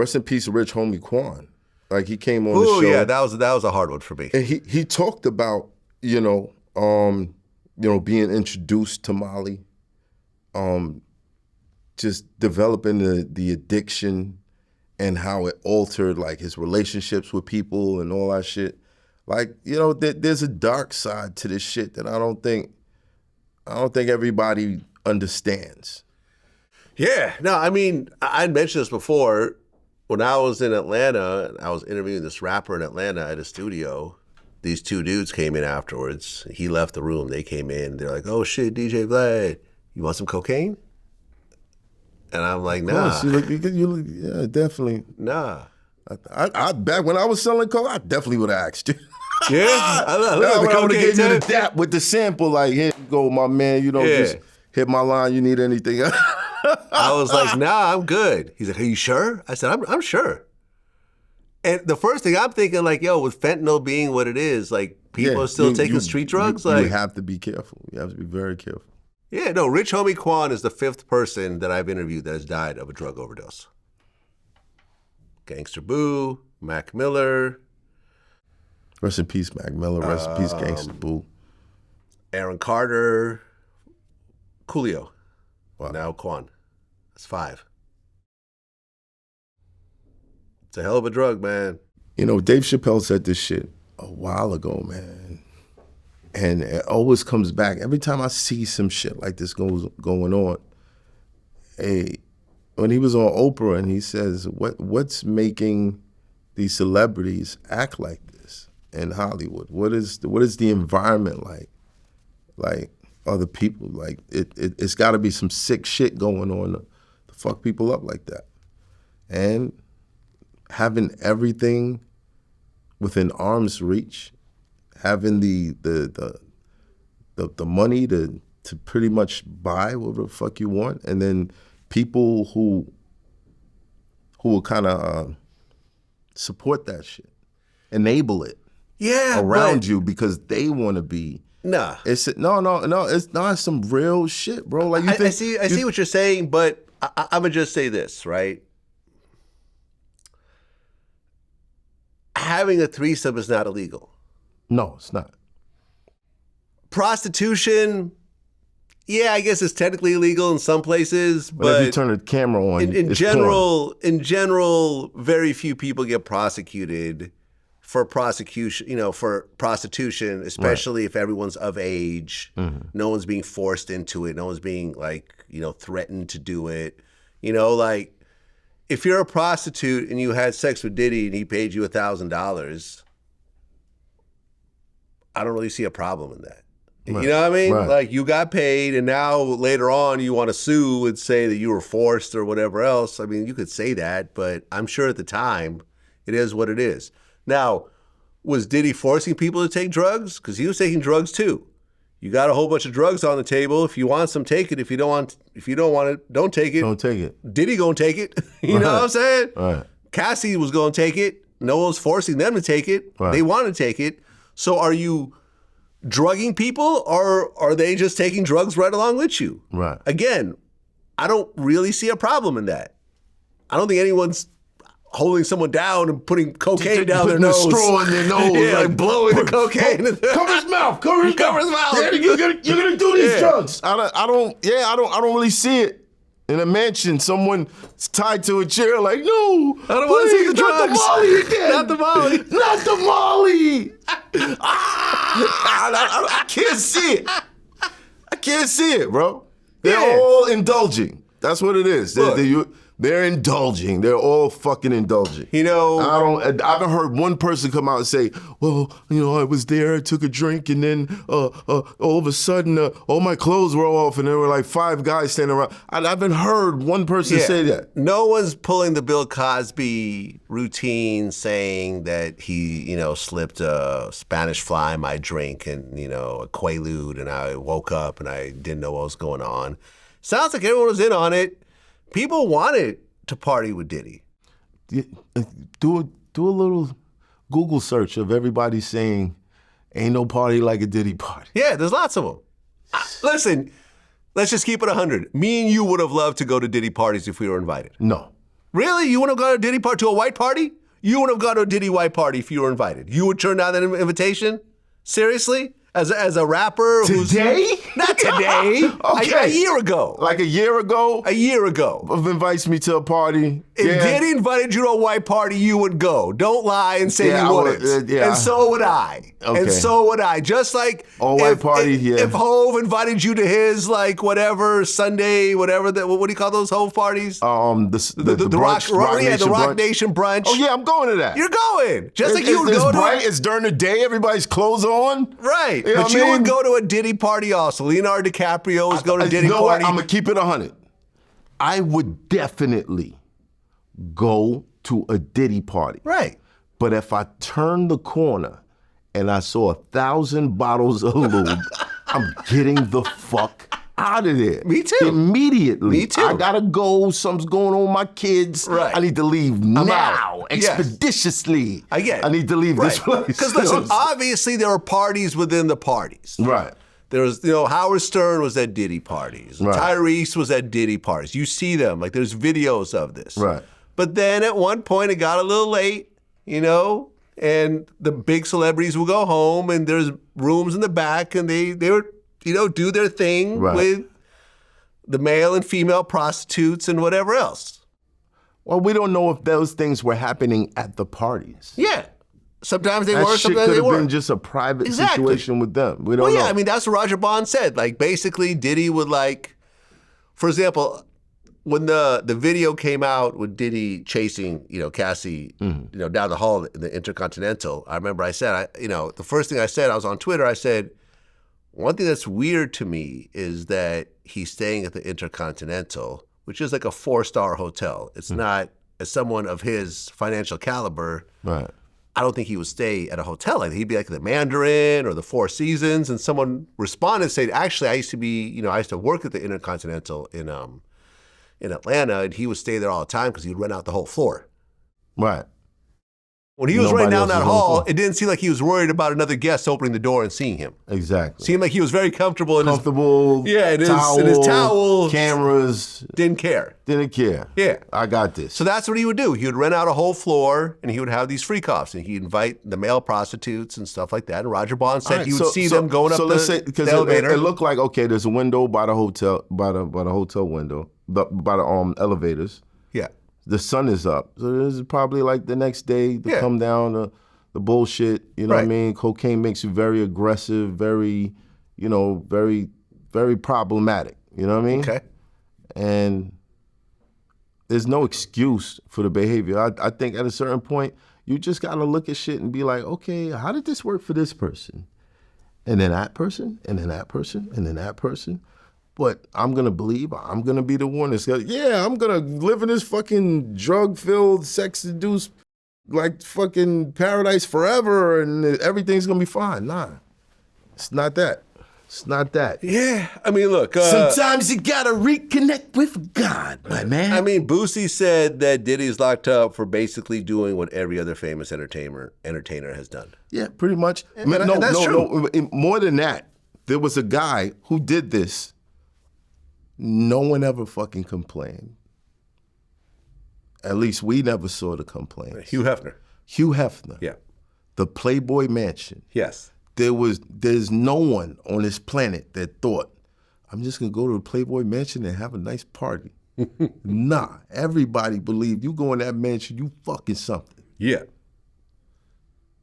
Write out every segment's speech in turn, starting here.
rest in peace, Rich Homie Quan. Like he came on the show. Oh yeah, that was a hard one for me. And he talked about being introduced to Molly, just developing the addiction and how it altered like his relationships with people and all that shit. Like, there's a dark side to this shit that I don't think everybody understands. Yeah, no, I mean, I mentioned this before. When I was in Atlanta, I was interviewing this rapper in Atlanta at a studio. These two dudes came in afterwards. He left the room. They came in. They're like, "Oh shit, DJ Vlad, you want some cocaine?" And I'm like, "Nah." You look, yeah, definitely. Nah. I back when I was selling coke, I definitely would have asked you. Yeah, I would have gave you the dap with the sample. Like, here you go, my man. Just hit my line. You need anything? I was like, "Nah, I'm good." He's like, "Are you sure?" I said, I'm sure." And the first thing I'm thinking, like, yo, with fentanyl being what it is, like, people are still taking street drugs. You have to be careful. You have to be very careful. Yeah, no, Rich Homie Quan is the 5th person that I've interviewed that has died of a drug overdose. Gangsta Boo, Mac Miller. Rest in peace, Mac Miller. Rest in peace, Gangsta Boo. Aaron Carter. Coolio. Wow. Now Quan. That's 5. It's a hell of a drug, man. Dave Chappelle said this shit a while ago, man. And it always comes back. Every time I see some shit like this going on, when he was on Oprah and he says, what's making these celebrities act like this in Hollywood? What is the environment like? Like, are the people, like, it's got to be some sick shit going on to fuck people up like that. And having everything within arm's reach, having the money to pretty much buy whatever the fuck you want, and then people who will kind of support that shit, enable it, around you because they want to be. Nah, it's it's some real shit, bro. Like I see what you're saying, but I'm gonna just say this, right? Having a threesome is not illegal. No, it's not. Prostitution, yeah, I guess it's technically illegal in some places, but if you turn the camera on, in general, very few people get prosecuted for for prostitution, especially if everyone's of age. Mm-hmm. No one's being forced into it. No one's being threatened to do it. Like, if you're a prostitute and you had sex with Diddy and he paid you $1,000, I don't really see a problem in that. Right. You know what I mean? Right. Like, you got paid and now later on you want to sue and say that you were forced or whatever else. I mean, you could say that, but I'm sure at the time it is what it is. Now, was Diddy forcing people to take drugs? Because he was taking drugs too. You got a whole bunch of drugs on the table. If you want some, take it. If you don't want it, don't take it. Don't take it. Diddy gonna take it. You know what I'm saying? Right. Cassie was gonna take it. No one was forcing them to take it. Right. They want to take it. So are you drugging people, or are they just taking drugs right along with you? Right. Again, I don't really see a problem in that. I don't think anyone's holding someone down and putting cocaine down their nose. Putting a straw in their nose. Yeah, like blowing the cocaine. Cover his mouth. Cover his mouth. Yeah, you're gonna do these drugs. I don't really see it. In a mansion, someone tied to a chair, like, no, I don't want to take the drugs. Not the Molly again. Not the Molly. Not the Molly. I can't see it. I can't see it, bro. They're all indulging. That's what it is. They're indulging. They're all fucking indulging. I haven't heard one person come out and say, well, I was there, I took a drink, and then all of a sudden, all my clothes were off, and there were like 5 guys standing around. I haven't heard one person say that. No one's pulling the Bill Cosby routine saying that he, slipped a Spanish fly in my drink and, a Quaalude, and I woke up and I didn't know what was going on. Sounds like everyone was in on it. People wanted to party with Diddy. Do a little Google search of everybody saying, ain't no party like a Diddy party. Yeah, there's lots of them. Listen, let's just keep it 100. Me and you would have loved to go to Diddy parties if we were invited. No. Really? You wouldn't have gone to a Diddy party, to a white party? You wouldn't have gone to a Diddy white party if you were invited. You would turn down that invitation? Seriously? As a rapper today? Not today. Okay. A year ago. Like a year ago? A year ago. Invites me to a party. If Diddy invited you to a white party, you would go. Don't lie and say you wouldn't. And so would I. Okay. And so would I. Just like white party, if Hov invited you to his like whatever Sunday, whatever what do you call those Hov parties? The brunch, the Rock Nation brunch. Oh yeah, I'm going to that. You're going. Just like you would go to it's during the day, everybody's clothes on. Right. You but you would go to a Diddy party also. Leonardo DiCaprio is going to Diddy party. What? I'm going to keep it 100. I would definitely go to a Diddy party. Right. But if I turned the corner and I saw 1,000 bottles of lube, I'm getting the fuck out of there. Me too. Immediately. Me too. I gotta go. Something's going on with my kids. Right. I need to leave now, expeditiously. Yes. I get it. I need to leave this place. Because listen, obviously there are parties within the parties. Right. There was, Howard Stern was at Diddy parties. Right. Tyrese was at Diddy parties. You see them. Like, there's videos of this. Right. But then at one point, it got a little late, and the big celebrities will go home, and there's rooms in the back, and they would, do their thing with the male and female prostitutes and whatever else. Well, we don't know if those things were happening at the parties. Yeah. Sometimes they were, sometimes they weren't. That shit could have been just a private situation with them. We don't know. I mean, that's what Roger Bond said. Like, basically, Diddy would for example, when the video came out with Diddy chasing, Cassie, down the hall in the Intercontinental, I remember I said, the first thing I said, I was on Twitter, I said, one thing that's weird to me is that he's staying at the Intercontinental, which is like a 4-star hotel. It's not, as someone of his financial caliber, right. I don't think he would stay at a hotel like that. He'd be like the Mandarin or the Four Seasons. And someone responded and said, actually, I used to work at the Intercontinental in Atlanta, and he would stay there all the time because he'd rent out the whole floor. Right. When he was running down that hall, it didn't seem like he was worried about another guest opening the door and seeing him. Exactly. Seemed like he was very comfortable in his towel, cameras. Didn't care. Yeah. I got this. So that's what he would do. He would rent out a whole floor, and he would have these freak-offs, and he'd invite the male prostitutes and stuff like that. And Roger Bond said he would see them going up the elevator. It looked like, okay, there's a window by the hotel, by the hotel window, by the elevators. Yeah. The sun is up. So this is probably like the next day to come down the bullshit. You know what I mean? Cocaine makes you very aggressive, very, very, very problematic. You know what I mean? Okay. And there's no excuse for the behavior. I think at a certain point, you just got to look at shit and be like, okay, how did this work for this person? And then that person, and then that person, and then that person. But I'm going to believe I'm going to be the one that's going to, I'm going to live in this fucking drug-filled, sex-induced, like fucking paradise forever and everything's going to be fine. Nah, it's not that. It's not that. Yeah, I mean, look. Sometimes you got to reconnect with God, my man. I mean, Boosie said that Diddy's locked up for basically doing what every other famous entertainer has done. Yeah, pretty much. That's true. No, more than that. There was a guy who did this. No one ever fucking complained. At least we never saw the complaints. Hugh Hefner. Yeah. The Playboy Mansion. Yes. There's no one on this planet that thought, I'm just gonna go to the Playboy Mansion and have a nice party. Nah. Everybody believed you go in that mansion, you fucking something. Yeah.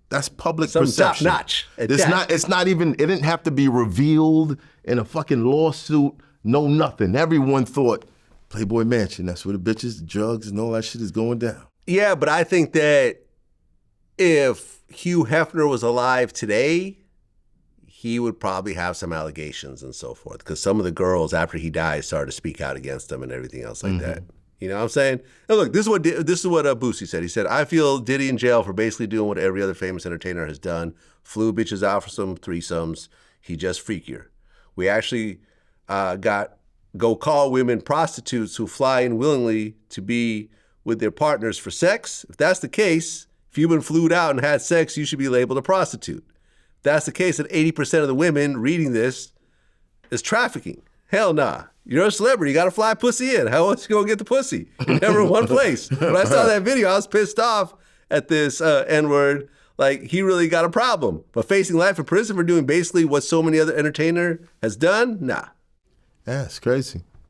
That's public perception. Top notch. It's not even, it didn't have to be revealed in a fucking lawsuit. No, nothing. Everyone thought Playboy Mansion, that's where the bitches, the drugs, and all that shit is going down. Yeah, but I think that if Hugh Hefner was alive today, he would probably have some allegations and so forth. Because some of the girls, after he died, started to speak out against him and everything else like that. You know what I'm saying? And look, this is what Boosie said. He said, I feel Diddy in jail for basically doing what every other famous entertainer has done. Flew bitches out for some threesomes. He just freakier. We actually go call women prostitutes who fly in willingly to be with their partners for sex. If that's the case, if you've been flued out and had sex, you should be labeled a prostitute. If that's the case, then 80% of the women reading this is trafficking. Hell nah. You're a celebrity. You got to fly pussy in. How else you going to get the pussy? You're never in one place. When I saw that video, I was pissed off at this N-word. Like, he really got a problem. But facing life in prison for doing basically what so many other entertainer has done? Nah. Yeah, it's crazy.